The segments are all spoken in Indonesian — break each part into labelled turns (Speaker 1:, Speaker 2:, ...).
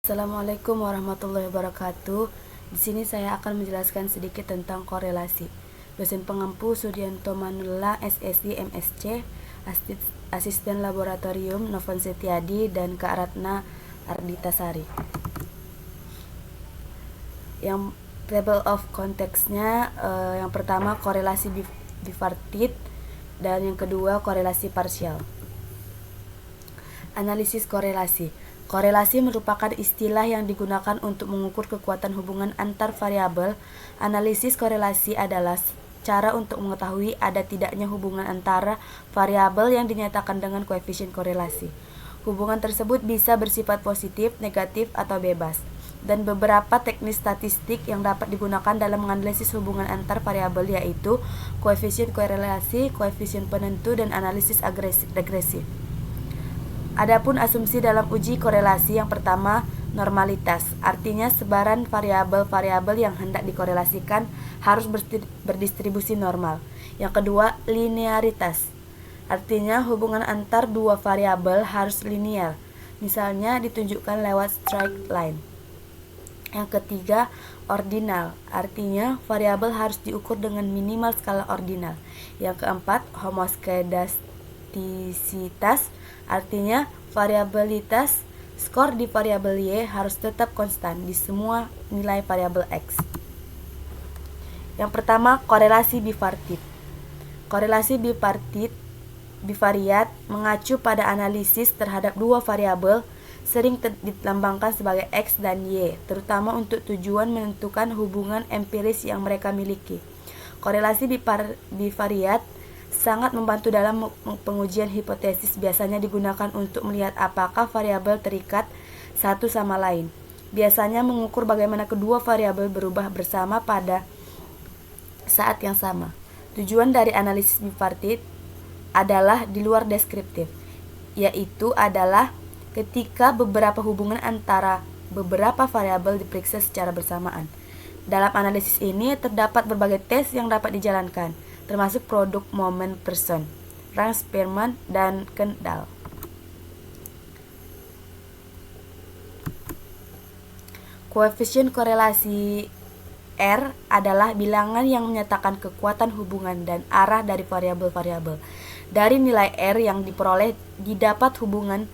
Speaker 1: Assalamualaikum warahmatullahi wabarakatuh. Di sini saya akan menjelaskan sedikit tentang korelasi. Dosen pengampu Sudianto Manula, SSI, MSc, Asisten Laboratorium Novan Setiadi, dan Kak Ratna Arditasari. Yang table of context-nya, yang pertama korelasi bipartit, dan yang kedua korelasi parsial. Analisis korelasi. Korelasi merupakan istilah yang digunakan untuk mengukur kekuatan hubungan antar variabel. Analisis korelasi adalah cara untuk mengetahui ada tidaknya hubungan antara variabel yang dinyatakan dengan koefisien korelasi. Hubungan tersebut bisa bersifat positif, negatif, atau bebas. Dan beberapa teknik statistik yang dapat digunakan dalam menganalisis hubungan antar variabel yaitu koefisien korelasi, koefisien penentu, dan analisis regresif. Adapun asumsi dalam uji korelasi, yang pertama normalitas, artinya sebaran variabel-variabel yang hendak dikorelasikan harus berdistribusi normal. Yang kedua linearitas, artinya hubungan antar dua variabel harus linear, misalnya ditunjukkan lewat straight line. Yang ketiga ordinal, artinya variabel harus diukur dengan minimal skala ordinal. Yang keempat homoskedastisitas, artinya variabilitas skor di variabel Y harus tetap konstan di semua nilai variabel X. Yang pertama, korelasi bipartit. Korelasi bivariat mengacu pada analisis terhadap dua variabel, sering dilambangkan sebagai X dan Y, terutama untuk tujuan menentukan hubungan empiris yang mereka miliki. Korelasi bivariat sangat membantu dalam pengujian hipotesis, biasanya digunakan untuk melihat apakah variabel terikat satu sama lain. Biasanya mengukur bagaimana kedua variabel berubah bersama pada saat yang sama. Tujuan dari analisis bipartit adalah di luar deskriptif, yaitu adalah ketika beberapa hubungan antara beberapa variabel diperiksa secara bersamaan. Dalam analisis ini terdapat berbagai tes yang dapat dijalankan, termasuk produk moment person, Rang, Spearman, dan Kendall. Koefisien korelasi R adalah bilangan yang menyatakan kekuatan hubungan dan arah dari variabel-variabel. Dari nilai R yang diperoleh didapat hubungan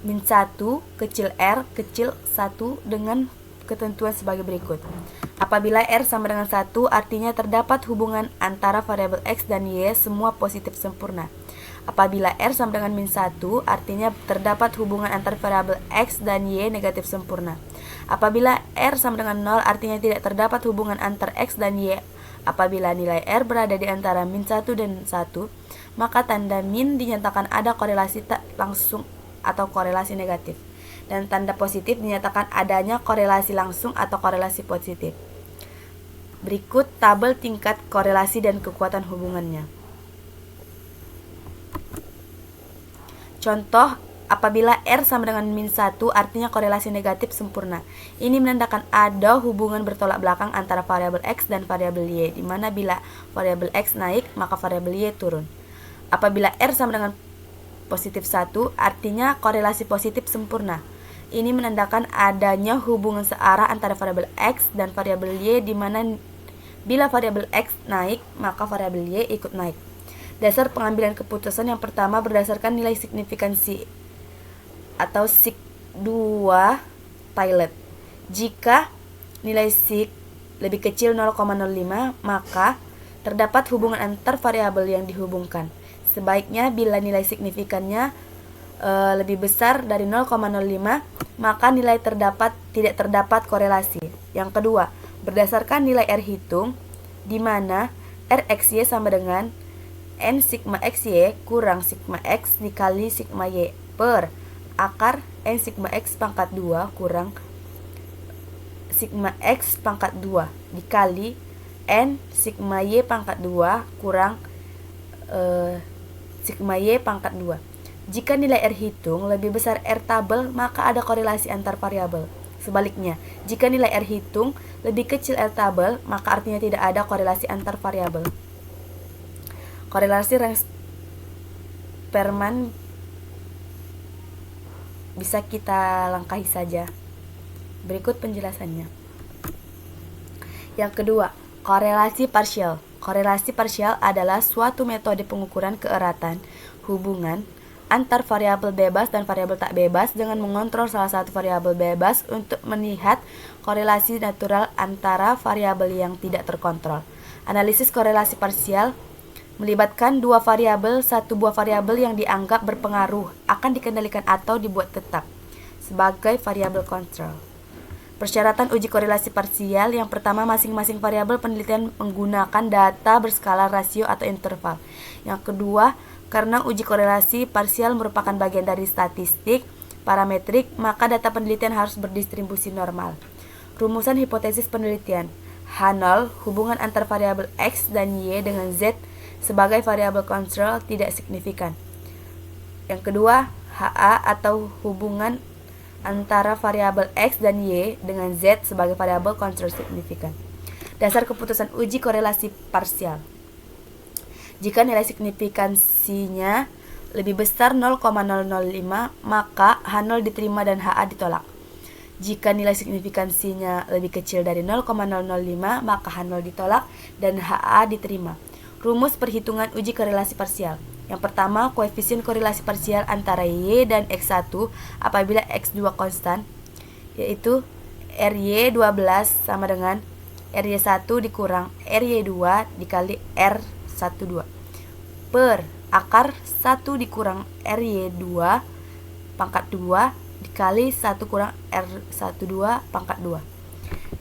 Speaker 1: min 1 kecil r kecil 1 dengan ketentuan sebagai berikut. Apabila R sama dengan 1, artinya terdapat hubungan antara variabel X dan Y semua positif sempurna. Apabila R sama dengan min 1, artinya terdapat hubungan antara variabel X dan Y negatif sempurna. Apabila R sama dengan 0, artinya tidak terdapat hubungan antara X dan Y. Apabila nilai R berada di antara min 1 dan 1, maka tanda min dinyatakan ada korelasi tak langsung atau korelasi negatif, dan tanda positif dinyatakan adanya korelasi langsung atau korelasi positif. Berikut tabel tingkat korelasi dan kekuatan hubungannya. Contoh, apabila R sama dengan min 1, artinya korelasi negatif sempurna. Ini menandakan ada hubungan bertolak belakang antara variabel X dan variabel Y, di mana bila variabel X naik, maka variabel Y turun. Apabila R sama dengan positif 1, artinya korelasi positif sempurna. Ini menandakan adanya hubungan searah antara variabel X dan variabel Y, di mana bila variabel X naik, maka variabel Y ikut naik. Dasar pengambilan keputusan yang pertama berdasarkan nilai signifikansi atau sig2 pilot. Jika nilai sig lebih kecil 0,05, maka terdapat hubungan antar variabel yang dihubungkan. Sebaiknya bila nilai signifikannya lebih besar dari 0,05, maka nilai tidak terdapat korelasi. Yang kedua, berdasarkan nilai R hitung, di mana RXY sama dengan N sigma XY kurang sigma X dikali sigma Y per akar N sigma X pangkat 2 kurang sigma X pangkat 2 dikali N sigma Y pangkat 2 kurang sigma Y pangkat 2. Jika nilai R hitung lebih besar R tabel, maka ada korelasi antar variabel. Sebaliknya, jika nilai R hitung lebih kecil R tabel, maka artinya tidak ada korelasi antar variabel. Korelasi Rang-Spearman bisa kita langkahi saja. Berikut penjelasannya. Yang kedua, korelasi parsial. Korelasi parsial adalah suatu metode pengukuran keeratan hubungan antar variabel bebas dan variabel tak bebas dengan mengontrol salah satu variabel bebas untuk melihat korelasi natural antara variabel yang tidak terkontrol. Analisis korelasi parsial melibatkan dua variabel, satu buah variabel yang dianggap berpengaruh akan dikendalikan atau dibuat tetap sebagai variabel kontrol. Persyaratan uji korelasi parsial yang pertama, masing-masing variabel penelitian menggunakan data berskala rasio atau interval. Yang kedua, karena uji korelasi parsial merupakan bagian dari statistik parametrik, maka data penelitian harus berdistribusi normal. Rumusan hipotesis penelitian. H0, hubungan antar variabel X dan Y dengan Z sebagai variabel kontrol tidak signifikan. Yang kedua, HA atau hubungan antara variabel X dan Y dengan Z sebagai variabel kontrol signifikan. Dasar keputusan uji korelasi parsial. Jika nilai signifikansinya lebih besar 0,005, maka H0 diterima dan HA ditolak. Jika nilai signifikansinya lebih kecil dari 0,005, maka H0 ditolak dan HA diterima. Rumus perhitungan uji korelasi parsial. Yang pertama, koefisien korelasi parsial antara Y dan X1 apabila X2 konstan, yaitu RY12 sama dengan RY1 dikurang RY2 dikali R12 per akar 1 dikurang RY2 pangkat 2 dikali 1 kurang R12 pangkat 2.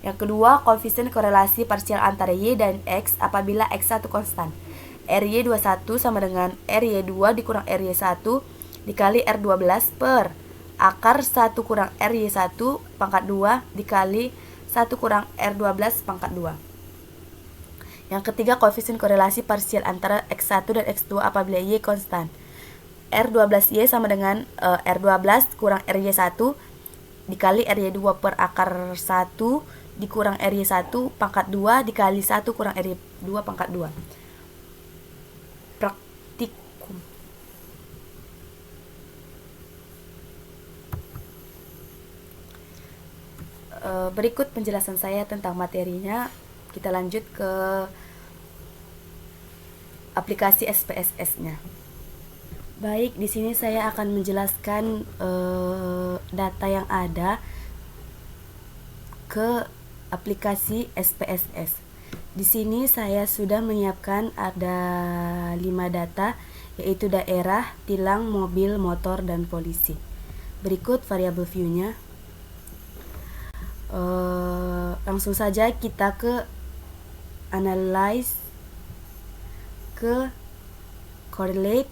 Speaker 1: Yang kedua, koefisien korelasi parsial antara Y dan X apabila X1 konstan. RY21 sama dengan RY2 dikurang RY1 dikali R12 per akar 1 kurang RY1 pangkat 2 dikali 1 kurang R12 pangkat 2. Yang ketiga, koefisien korelasi parsial antara X1 dan X2 apabila Y konstan. R12Y sama dengan R12 kurang RY1 dikali RY2 per akar 1 dikurang RY1 pangkat 2 dikali 1 kurang RY2 pangkat 2. Praktikum. Berikut penjelasan saya tentang materinya. Kita lanjut ke aplikasi SPSS-nya. Baik, di sini saya akan menjelaskan data yang ada ke aplikasi SPSS. Di sini saya sudah menyiapkan ada 5 data, yaitu daerah, tilang, mobil, motor, dan polisi. Berikut variabel view-nya. Langsung saja kita ke analyze, ke correlate,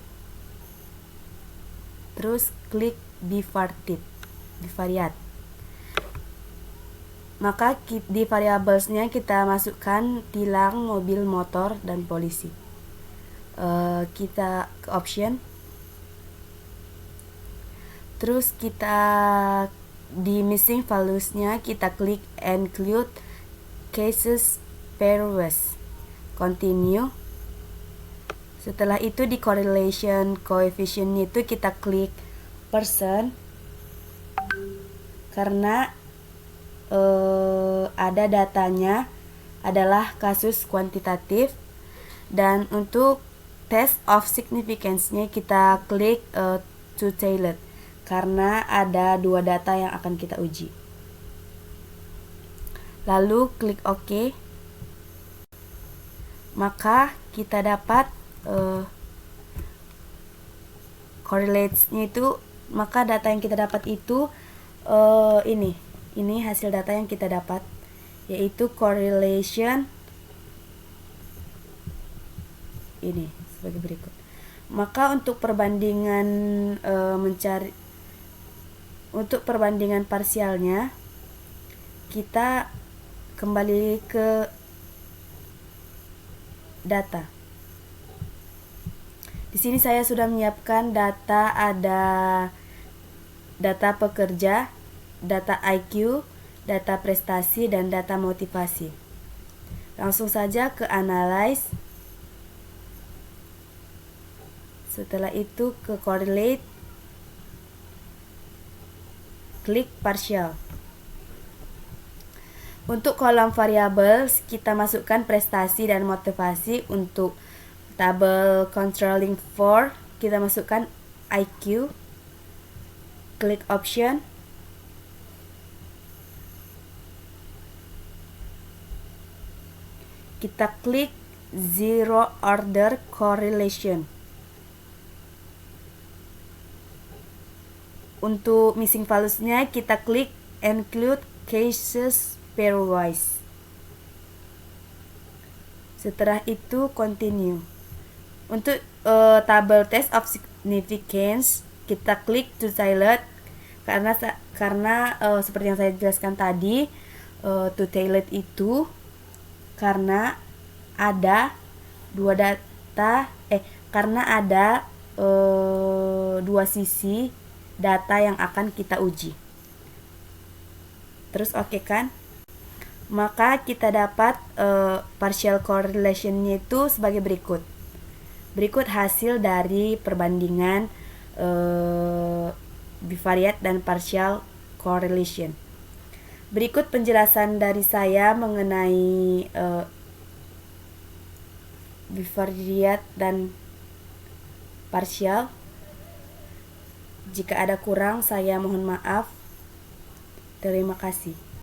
Speaker 1: terus klik bivariate. Maka di variablesnya kita masukkan tilang, mobil, motor, dan polisi. Kita ke option, terus kita di missing values-nya kita klik include cases pairwise, continue. Setelah itu di correlation coefficient itu kita klik percent, karena ada datanya adalah kasus kuantitatif. Dan untuk test of significance-nya kita klik to tailor, karena ada 2 data yang akan kita uji. Lalu klik OK. Maka kita dapat correlates-nya itu, maka data yang kita dapat itu ini hasil data yang kita dapat, yaitu correlation ini sebagai berikut. Maka untuk perbandingan untuk perbandingan parsialnya, kita kembali ke data. Di sini saya sudah menyiapkan data, ada data pekerja, data IQ, data prestasi, dan data motivasi. Langsung saja ke analyze. Setelah itu ke correlate, klik partial. Untuk kolom variabel, kita masukkan prestasi dan motivasi. Untuk tabel controlling for, kita masukkan IQ. Klik option. Kita klik zero order correlation. Untuk missing values-nya, kita klik include cases pairwise. Setelah itu continue. Untuk tabel test of significance, kita klik to select karena seperti yang saya jelaskan tadi, to select itu karena ada dua sisi data yang akan kita uji. Terus oke kan? Maka kita dapat partial correlation-nya itu sebagai berikut. Berikut hasil dari perbandingan bivariate dan partial correlation. Berikut penjelasan dari saya mengenai bivariate dan partial. Jika ada kurang, saya mohon maaf. Terima kasih.